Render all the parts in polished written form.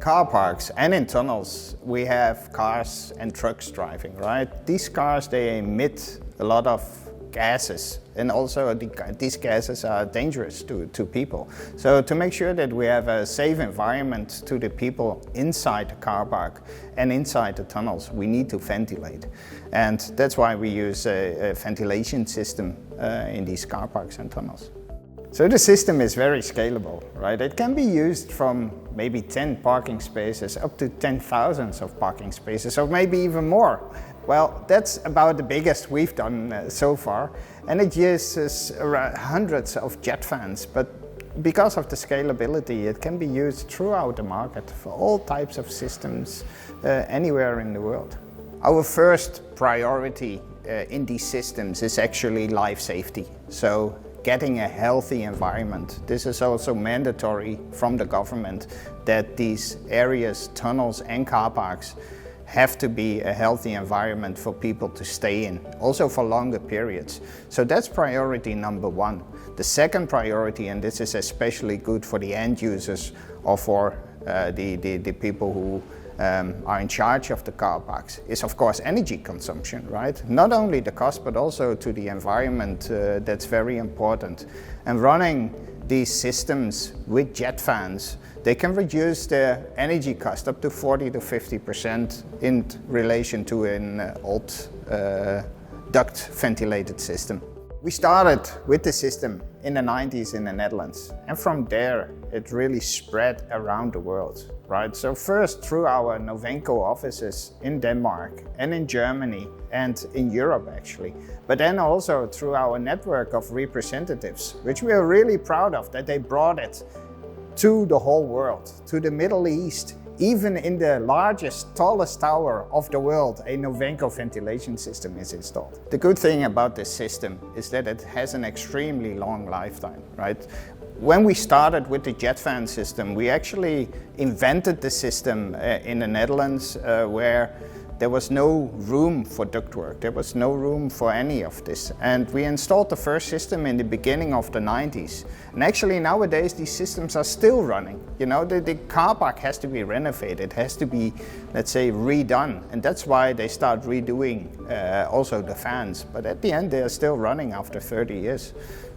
car parks and in tunnels, we have cars and trucks driving, right? These cars, they emit a lot of gases, and also these gases are dangerous to people. So to make sure that we have a safe environment to the people inside the car park and inside the tunnels, we need to ventilate. And that's why we use a ventilation system in these car parks and tunnels. So the system is very scalable, right? It can be used from maybe 10 parking spaces up to 10,000 of parking spaces, or maybe even more. Well, that's about the biggest we've done so far, and it uses around hundreds of jet fans, but because of the scalability, it can be used throughout the market for all types of systems anywhere in the world. Our first priority in these systems is actually life safety. So getting a healthy environment. This is also mandatory from the government that these areas, tunnels and car parks have to be a healthy environment for people to stay in, also for longer periods. So that's priority number one. The second priority, and this is especially good for the end users or for the people who are in charge of the car parks, is of course energy consumption, right? Not only the cost, but also to the environment, that's very important. And running these systems with jet fans, they can reduce their energy cost up to 40 to 50% in relation to an old duct ventilated system. We started with the system in the 90s in the Netherlands, and from there it really spread around the world, right? So first through our NOVENCO offices in Denmark and in Germany and in Europe actually, but then also through our network of representatives, which we are really proud of, that they brought it to the whole world, to the Middle East. Even in the largest, tallest tower of the world, a NOVENCO ventilation system is installed. The good thing about this system is that it has an extremely long lifetime, right? When we started with the jet fan system, we actually invented the system in the Netherlands where there was no room for ductwork. There was no room for any of this. And we installed the first system in the beginning of the 90s. And actually nowadays these systems are still running. You know, the car park has to be renovated, has to be, let's say, redone. And that's why they start redoing also the fans. But at the end they are still running after 30 years.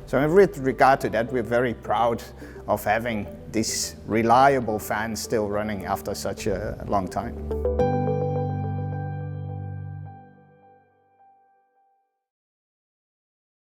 So in regard to that, we're very proud of having these reliable fans still running after such a long time.